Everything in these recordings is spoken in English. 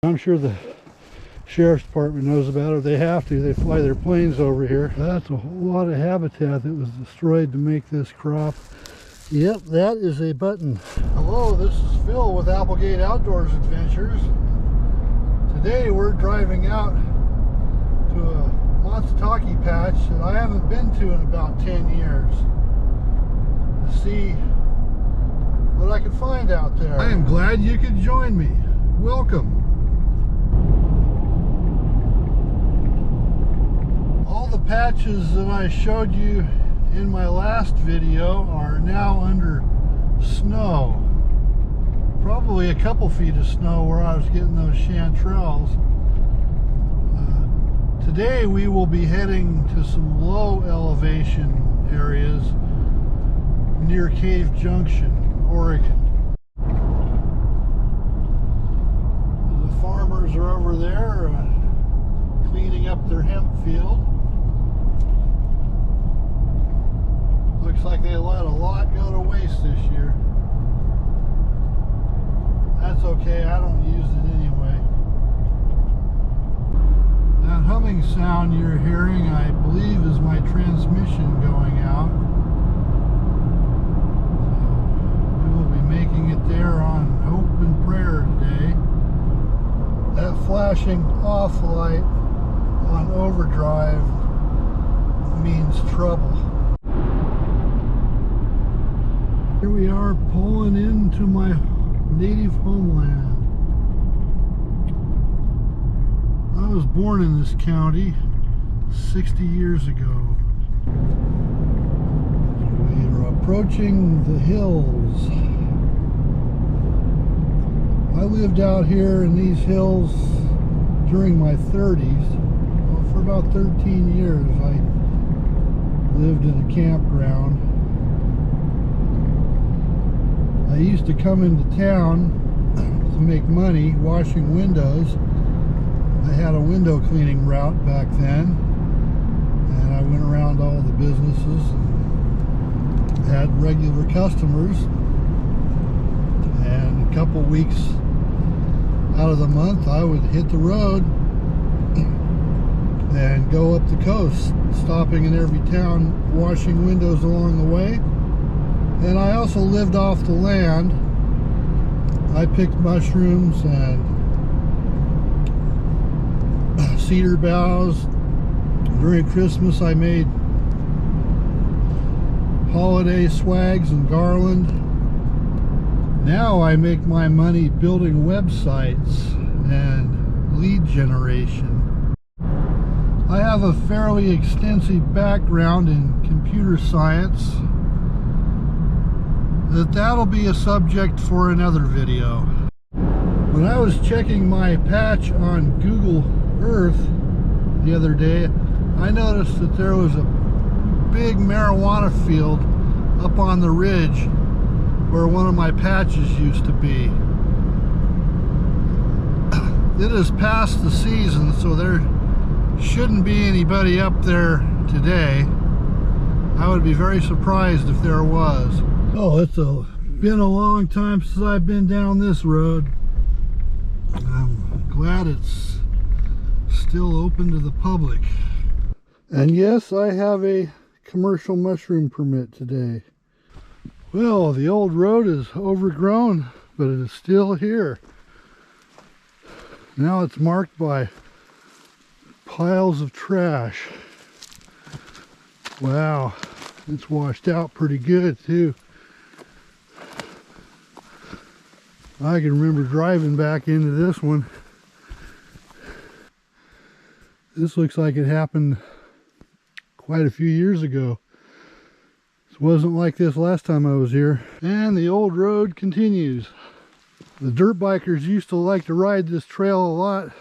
I'm sure the sheriff's department knows about it. They have to. They fly their planes over here. That's a whole lot of habitat that was destroyed to make this crop. Yep, that is a button. Hello, this is Phil with Applegate Outdoors Adventures. Today we're driving out to a matsutake patch that I haven't been to in about 10 years to see what I can find out there. I am glad you could join me. Welcome. All the patches that I showed you in my last video are now under snow. Probably a couple feet of snow where I was getting those chanterelles. Today we will be heading to some low elevation areas near Cave Junction, Oregon. The farmers are over there cleaning up their hemp field. Looks like they let a lot go to waste this year. That's okay, I don't use it anyway. That humming sound you're hearing, I believe, is my transmission going out. So we will be making it there on hope and prayer today. That flashing off light on overdrive means trouble. Here we are pulling into my native homeland. I was born in this county 60 years ago. We are approaching the hills. I lived out here in these hills during my 30s. Well, for about 13 years I lived in a campground. I used to come into town to make money washing windows. I had a window cleaning route back then, and I went around all the businesses and had regular customers. And a couple weeks out of the month I would hit the road and go up the coast, stopping in every town, washing windows along the way. And I also lived off the land. I picked mushrooms and cedar boughs. During Christmas I made holiday swags and garland. Now I make my money building websites and lead generation. I have a fairly extensive background in computer science. That'll be a subject for another video. When I was checking my patch on Google Earth the other day, I noticed that there was a big marijuana field up on the ridge where one of my patches used to be. It is past the season, so there shouldn't be anybody up there today. I would be very surprised if there was. Oh, it's been a long time since I've been down this road. I'm glad it's still open to the public. And yes, I have a commercial mushroom permit today. Well, the old road is overgrown, but it is still here. Now it's marked by piles of trash. Wow, it's washed out pretty good too. I can remember driving back into this one. This looks like it happened quite a few years ago. It wasn't like this last time I was here. And the old road continues. The dirt bikers used to like to ride this trail a lot,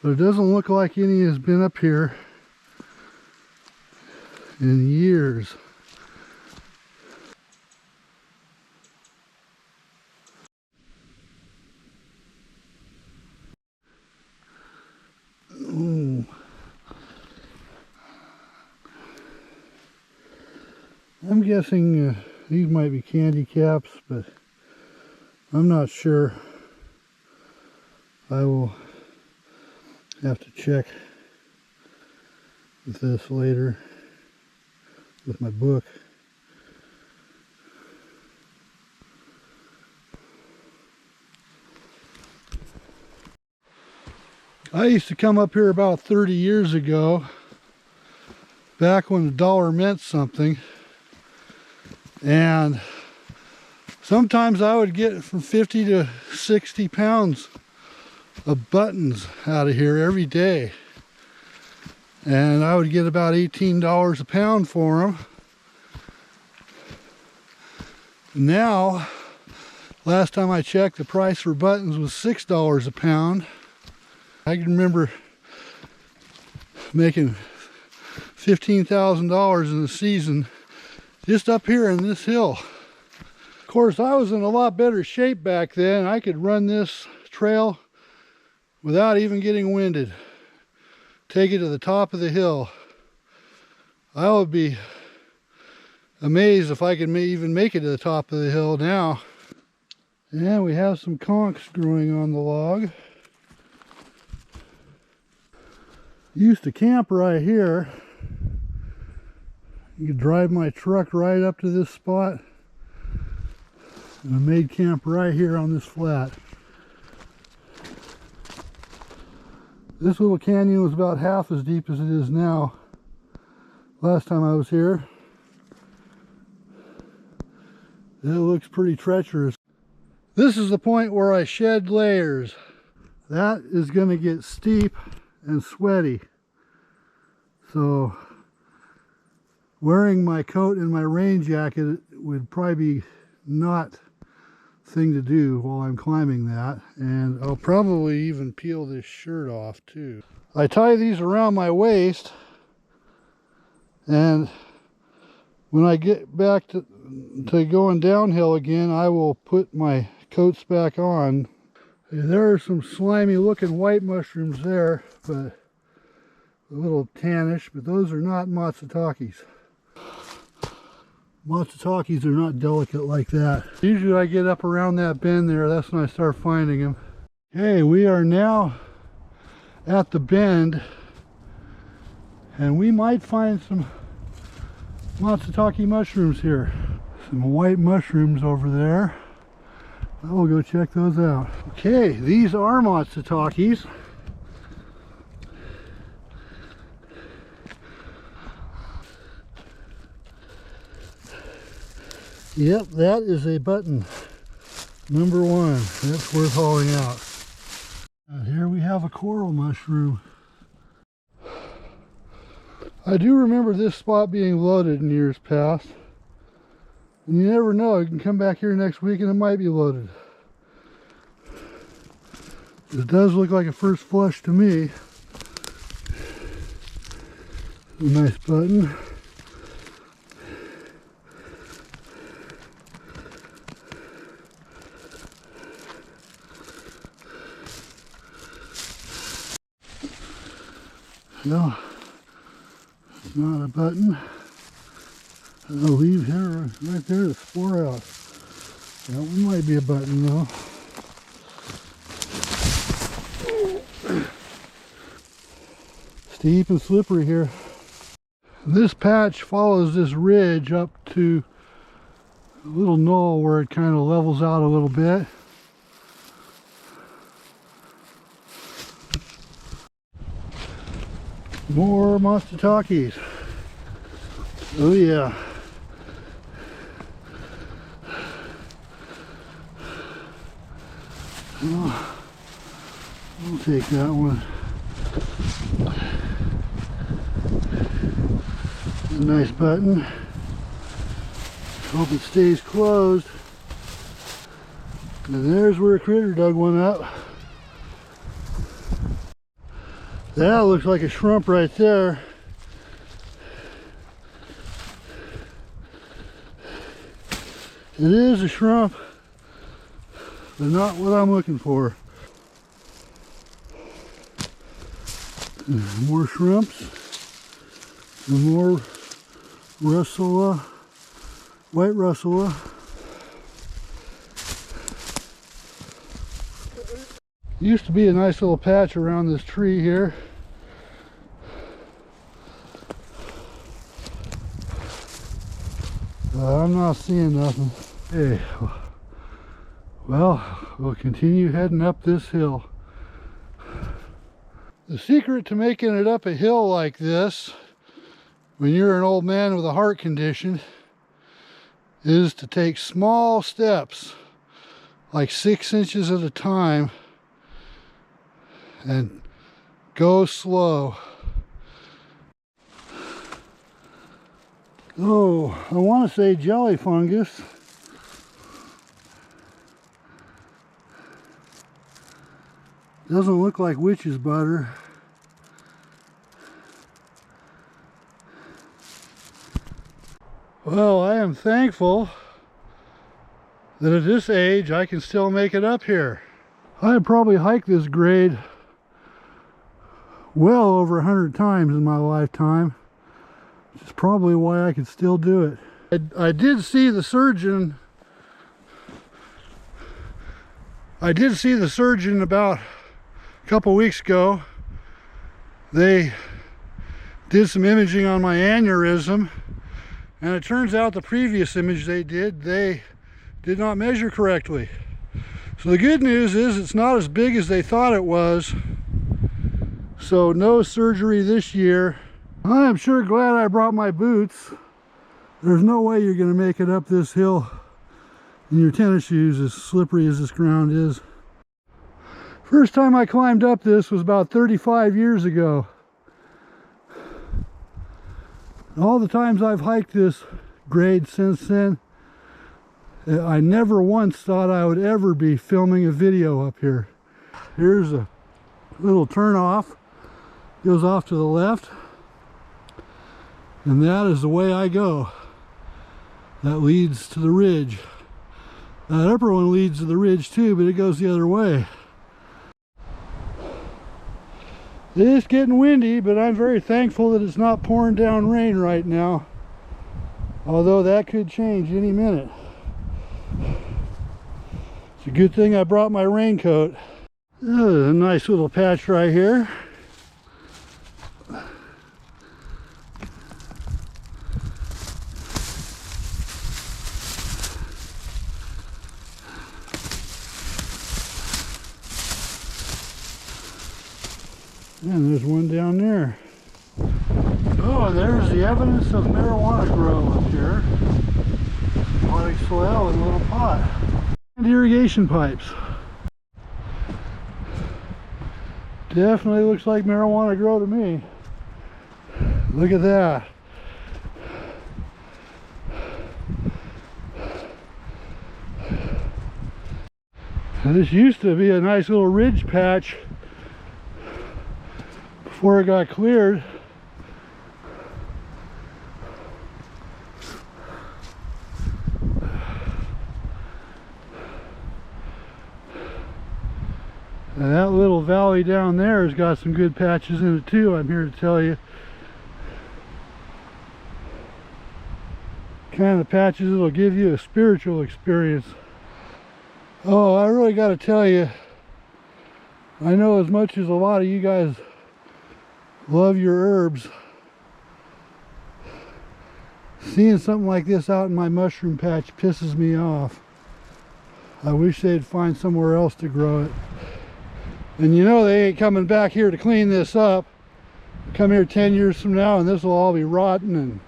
but it doesn't look like any has been up here in years. Ooh. I'm guessing these might be candy caps, but I'm not sure. I will have to check with this later with my book. I used to come up here about 30 years ago, back when a dollar meant something, and sometimes I would get from 50 to 60 pounds of buttons out of here every day, and I would get about $18 a pound for them. Now, last time I checked, the price for buttons was $6 a pound. I can remember making $15,000 in a season just up here in this hill. Of course, I was in a lot better shape back then. I could run this trail without even getting winded. Take it to the top of the hill. I would be amazed if I could even make it to the top of the hill now. And we have some conchs growing on the log. Used to camp right here. You could drive my truck right up to this spot, and I made camp right here on this flat. This little canyon was about half as deep as it is now last time I was here. It looks pretty treacherous. This is the point where I shed layers. That is going to get steep and sweaty. So wearing my coat and my rain jacket would probably be not thing to do while I'm climbing that, and I'll probably even peel this shirt off too. I tie these around my waist, and when I get back to going downhill again, I will put my coats back on. There are some slimy looking white mushrooms there, but a little tannish, but those are not matsutakes. Matsutakes are not delicate like that. Usually I get up around that bend there, that's when I start finding them. Okay, we are now at the bend, and we might find some matsutake mushrooms here. Some white mushrooms over there. I will go check those out. Okay, these are matsutakes. Yep, that is a button. Number one. That's worth hauling out. Here we have a coral mushroom. I do remember this spot being loaded in years past. And you never know, you can come back here next week and it might be loaded. It does look like a first flush to me. A nice button. No, it's not a button. I'll leave here, right there, the spore out. That one might be a button though. Steep and slippery here. This patch follows this ridge up to a little knoll where it kind of levels out a little bit. More matsutakes. Oh yeah. Oh, I'll take that one. A nice button. Hope it stays closed. And there's where a critter dug one up. That looks like a shrimp right there. It is a shrimp, but not what I'm looking for. More shrimps, and more russula, white russula. Used to be a nice little patch around this tree here. I'm not seeing nothing. Hey, well, we'll continue heading up this hill. The secret to making it up a hill like this, when you're an old man with a heart condition, is to take small steps, like 6 inches at a time, and go slow. Oh, I want to say jelly fungus. Doesn't look like witch's butter. Well, I am thankful that at this age I can still make it up here. I'd probably hiked this grade well over 100 times in my lifetime, which is probably why I could still do it. I did see the surgeon. About a couple weeks ago. They did some imaging on my aneurysm, and it turns out the previous image they did not measure correctly. So the good news is it's not as big as they thought it was. So no surgery this year. I am sure glad I brought my boots. There's no way you're going to make it up this hill in your tennis shoes, as slippery as this ground is. First time I climbed up this was about 35 years ago. All the times I've hiked this grade since then, I never once thought I would ever be filming a video up here. Here's a little turnoff. Goes off to the left, and that is the way I go. That leads to the ridge. That upper one leads to the ridge too, but it goes the other way. It's getting windy, but I'm very thankful that it's not pouring down rain right now. Although that could change any minute. It's a good thing I brought my raincoat. A nice little patch right here. And there's one down there. Oh, there's the evidence of marijuana grow up here. Aquatic soil and a little pot. And irrigation pipes. Definitely looks like marijuana grow to me. Look at that. And this used to be a nice little ridge patch before it got cleared. And that little valley down there has got some good patches in it too, I'm here to tell you. Kind of patches that'll give you a spiritual experience. Oh, I really got to tell you, I know as much as a lot of you guys love your herbs, seeing something like this out in my mushroom patch pisses me off. I wish they'd find somewhere else to grow it. And you know they ain't coming back here to clean this up. Come here 10 years from now and this will all be rotten and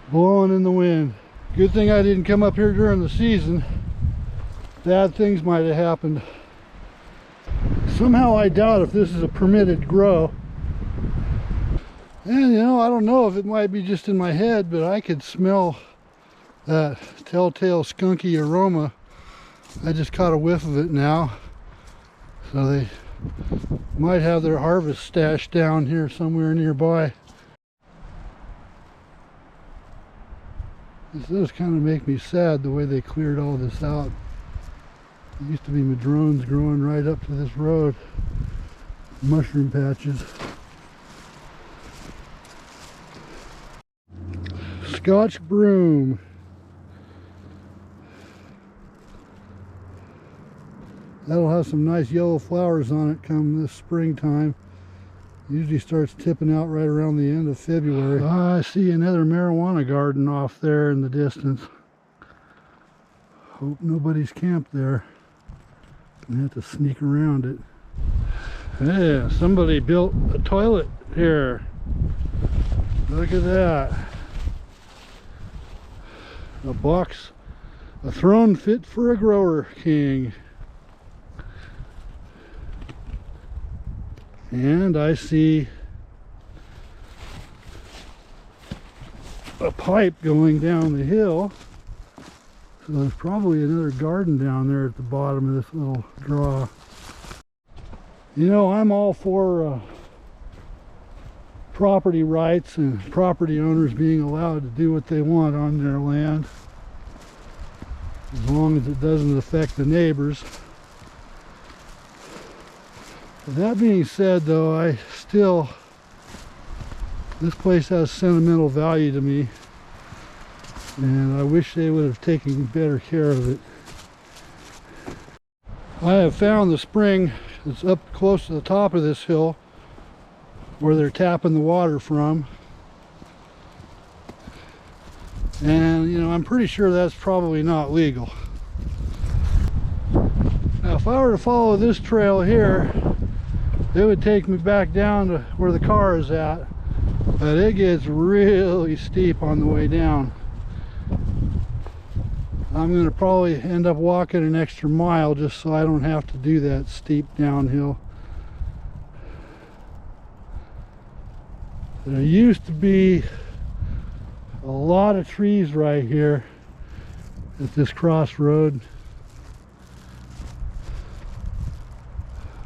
blowing in the wind. Good thing I didn't come up here during the season. Bad things might have happened. Somehow I doubt if this is a permitted grow. And you know, I don't know if it might be just in my head, but I could smell that telltale skunky aroma. I just caught a whiff of it now. So they might have their harvest stashed down here somewhere nearby. This does kind of make me sad the way they cleared all this out. There used to be madrones growing right up to this road. Mushroom patches. Scotch broom. That'll have some nice yellow flowers on it come this springtime. Usually starts tipping out right around the end of February. I see another marijuana garden off there in the distance. Hope nobody's camped there. Gonna have to sneak around it. Yeah, somebody built a toilet here. Look at that. A box, a throne fit for a grower king. And I see a pipe going down the hill. So there's probably another garden down there at the bottom of this little draw. You know, I'm all for property rights and property owners being allowed to do what they want on their land, as long as it doesn't affect the neighbors. That being said, though, this place has sentimental value to me, and I wish they would have taken better care of it. I have found the spring that's up close to the top of this hill where they're tapping the water from, and you know, I'm pretty sure that's probably not legal. Now if I were to follow this trail here, it would take me back down to where the car is at, but it gets really steep on the way down. I'm going to probably end up walking an extra mile just so I don't have to do that steep downhill. There used to be a lot of trees right here at this crossroad.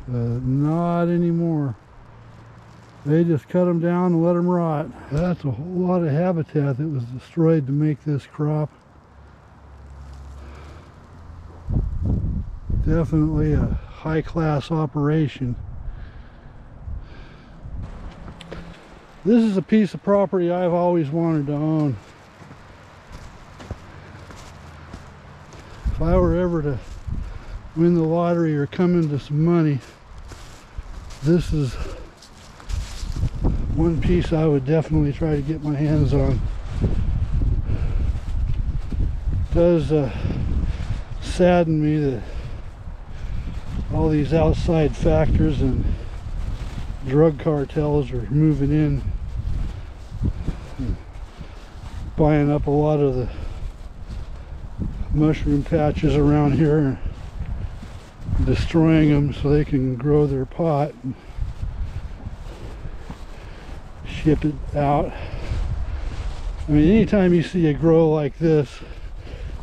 Not anymore. They just cut them down and let them rot. That's a whole lot of habitat that was destroyed to make this crop. Definitely a high-class operation. This is a piece of property I've always wanted to own. If I were ever to win the lottery or come into some money, this is one piece I would definitely try to get my hands on. It does sadden me that all these outside factors and drug cartels are moving in and buying up a lot of the mushroom patches around here and destroying them so they can grow their pot and ship it out. I mean, anytime you see a grow like this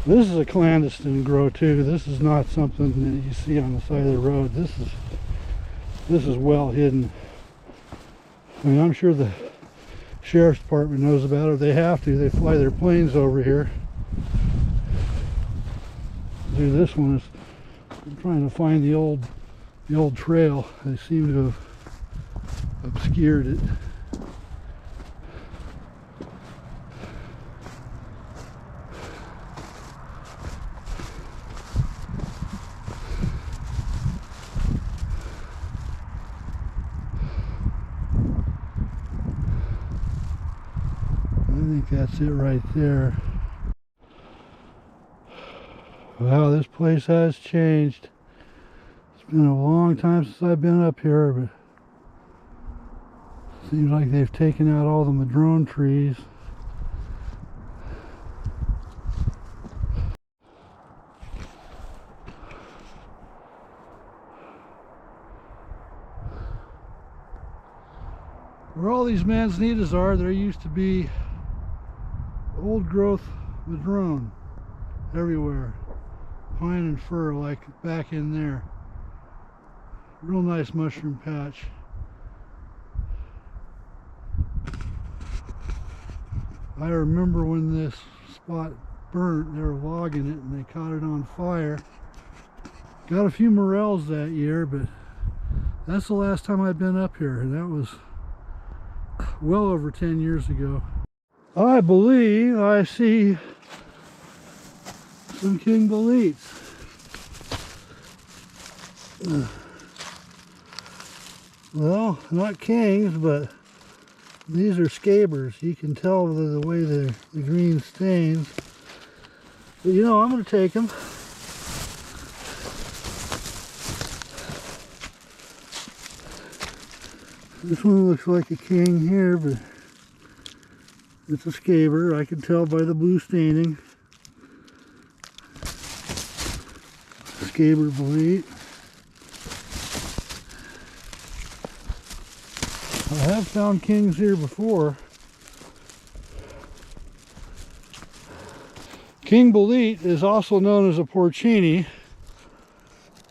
is a clandestine grow too. This is not something that you see on the side of the road. This is well hidden. I mean, I'm sure the sheriff's department knows about it. They have to. They fly their planes over here. Dude, this one is, I'm trying to find the old trail. They seem to have obscured it. I think that's it right there. Wow, this place has changed. It's been a long time since I've been up here, but it seems like they've taken out all the madrone trees. Where all these manzanitas are, there used to be old growth madrone everywhere. Pine and fir, like back in there. Real nice mushroom patch. I remember when this spot burnt, they were logging it and they caught it on fire. Got a few morels that year, but that's the last time I've been up here, and that was well over 10 years ago. I believe I see some king boletes. Well, not kings, but these are scabers. You can tell the way the green stains. But you know, I'm going to take them. This one looks like a king here, but it's a scaber. I can tell by the blue staining. Scaber bolete. I have found kings here before. King bolete is also known as a porcini.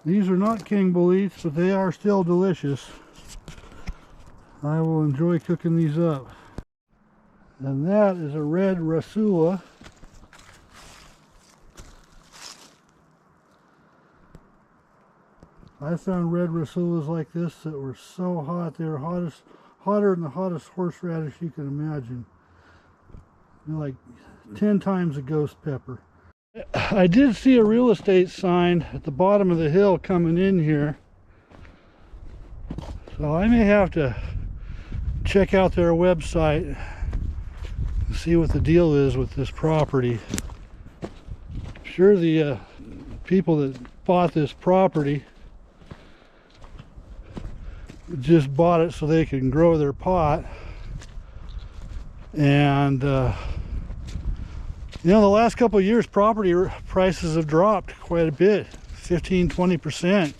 These are not king boletes, but they are still delicious. I will enjoy cooking these up. And that is a red rasula. I found red rasulas like this that were so hot. They were hotter than the hottest horseradish you can imagine. They're like 10 times a ghost pepper. I did see a real estate sign at the bottom of the hill coming in here. So I may have to check out their website and see what the deal is with this property. I'm sure the people that bought this property just bought it so they can grow their pot. And you know, the last couple of years property prices have dropped quite a bit, 15–20%.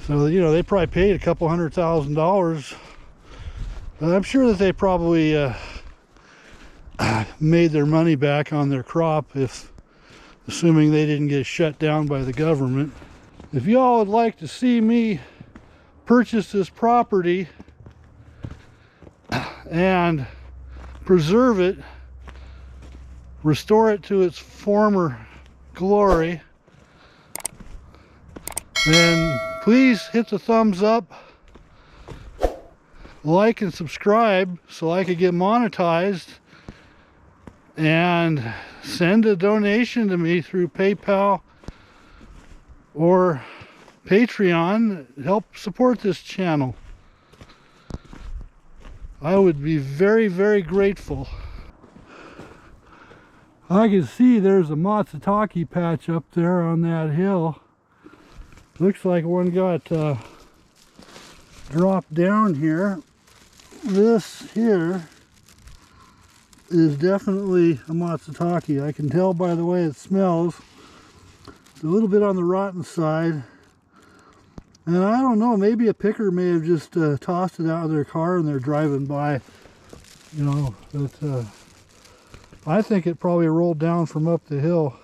So you know, they probably paid a couple $100,000. I'm sure that they probably made their money back on their crop, if assuming they didn't get shut down by the government. If y'all would like to see me purchase this property and preserve it, restore it to its former glory, then please hit the thumbs up, like and subscribe so I could get monetized, and send a donation to me through PayPal or Patreon. Help support this channel. I would be very, very grateful. I can see there's a matsutake patch up there on that hill. Looks like one got dropped down here. This here is definitely a matsutake. I can tell by the way it smells. It's a little bit on the rotten side. And I don't know, maybe a picker may have just tossed it out of their car and they're driving by. You know, but I think it probably rolled down from up the hill.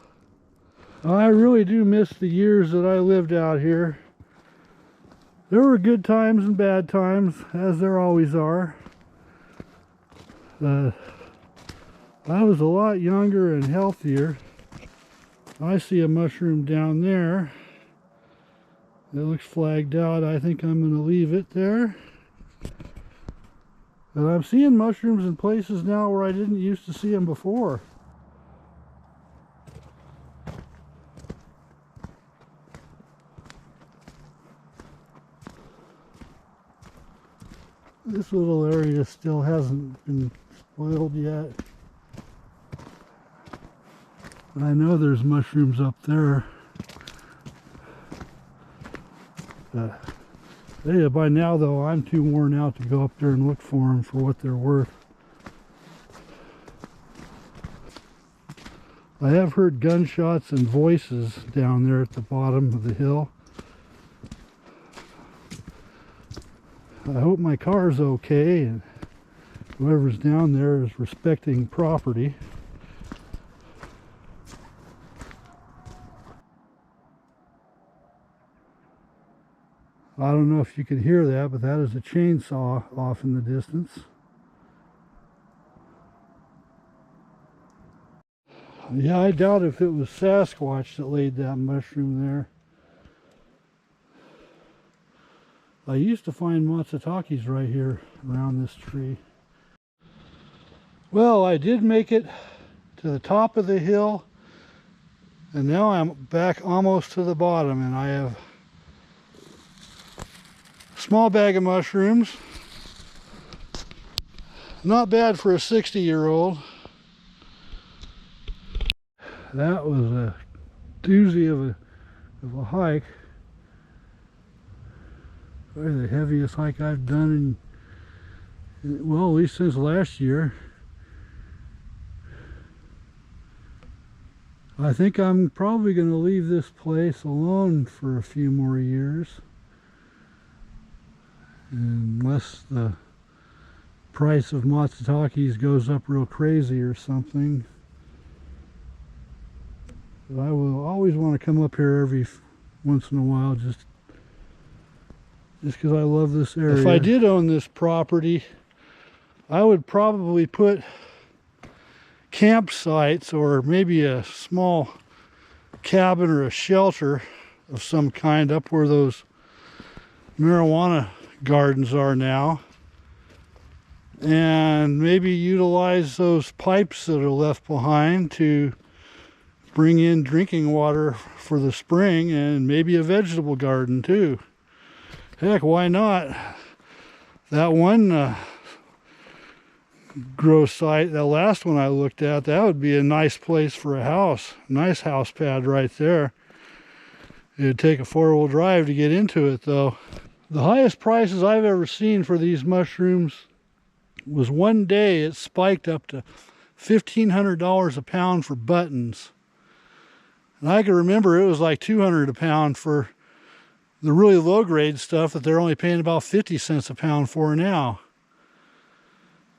I really do miss the years that I lived out here. There were good times and bad times, as there always are. I was a lot younger and healthier. I see a mushroom down there. It looks flagged out. I think I'm going to leave it there. But I'm seeing mushrooms in places now where I didn't used to see them before. This little area still hasn't been spoiled yet. But I know there's mushrooms up there. Yeah, by now though, I'm too worn out to go up there and look for them for what they're worth. I have heard gunshots and voices down there at the bottom of the hill. I hope my car's okay and whoever's down there is respecting property. I don't know if you could hear that, but that is a chainsaw off in the distance. Yeah, I doubt if it was Sasquatch that laid that mushroom there. I used to find matsutakes right here around this tree. Well, I did make it to the top of the hill, and now I'm back almost to the bottom, and I have small bag of mushrooms. Not bad for a 60-year-old. That was a doozy of a hike. Probably the heaviest hike I've done well, at least since last year. I think I'm probably going to leave this place alone for a few more years, unless the price of matsutakes goes up real crazy or something. But I will always want to come up here every once in a while, just because I love this area. If I did own this property, I would probably put campsites or maybe a small cabin or a shelter of some kind up where those marijuana gardens are now, and maybe utilize those pipes that are left behind to bring in drinking water for the spring, and maybe a vegetable garden too. Heck, why not? That one grow site, that last one I looked at, that would be a nice place for a house. Nice house pad right there. It'd take a 4-wheel drive to get into it though. The highest prices I've ever seen for these mushrooms was one day it spiked up to $1,500 a pound for buttons. And I can remember it was like $200 a pound for the really low grade stuff that they're only paying about 50 cents a pound for now.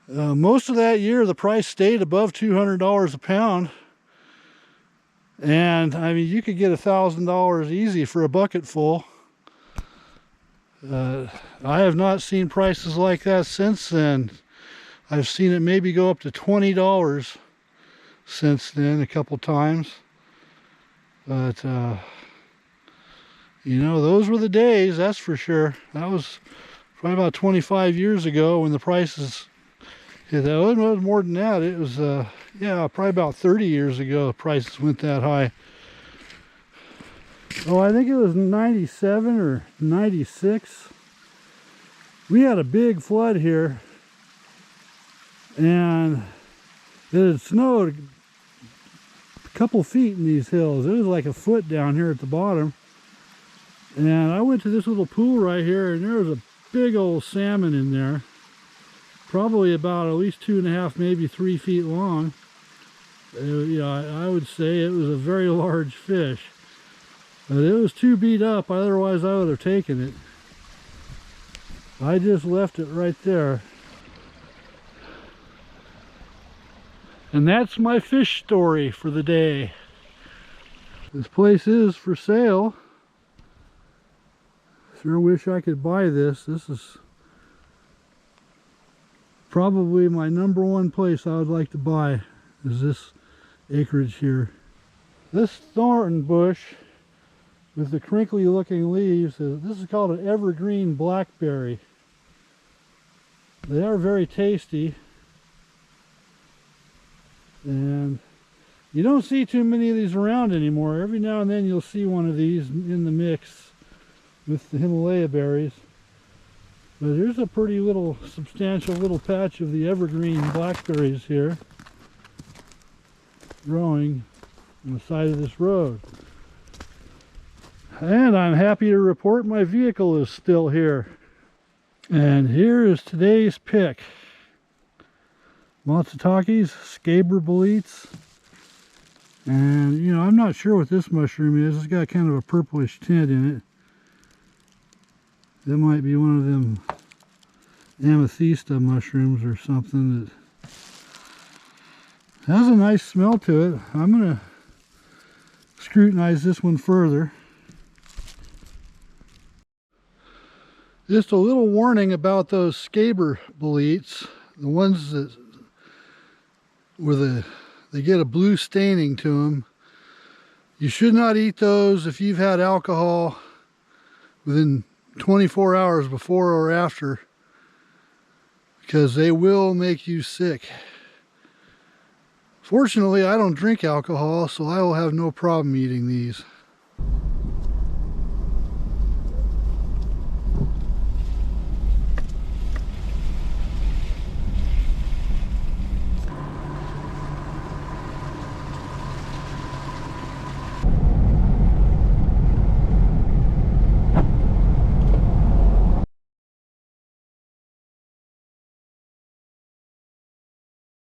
Most of that year the price stayed above $200 a pound, and I mean you could get $1,000 easy for a bucket full. I have not seen prices like that since then. I've seen it maybe go up to $20 since then a couple times, but you know, those were the days, that's for sure. That was probably about 25 years ago when the prices. Yeah, that was more than that. It was, yeah, probably about 30 years ago the prices went that high. Oh, I think it was 97 or 96. We had a big flood here, and it had snowed a couple feet in these hills. It was like a foot down here at the bottom. And I went to this little pool right here, and there was a big old salmon in there. Probably about at least 2.5, maybe 3 feet long. I would say it was a very large fish. But it was too beat up, otherwise I would have taken it. I just left it right there. And that's my fish story for the day. This place is for sale. Sure wish I could buy this. This is probably my #1 place I would like to buy, is this acreage here. This thorn bush with the crinkly looking leaves, this is called an evergreen blackberry. They are very tasty, and you don't see too many of these around anymore. Every now and then you'll see one of these in the mix with the Himalaya berries. But here's a pretty little, substantial little patch of the evergreen blackberries here, growing on the side of this road. And I'm happy to report my vehicle is still here. And here is today's pick. Matsutakes, scaber boletes. And, you know, I'm not sure what this mushroom is. It's got kind of a purplish tint in it. That might be one of them amethysta mushrooms or something that has a nice smell to it. I'm going to scrutinize this one further. Just a little warning about those scaber boletes, the ones that where they get a blue staining to them. You should not eat those if you've had alcohol within 24 hours before or after, because they will make you sick. Fortunately, I don't drink alcohol, so I will have no problem eating these.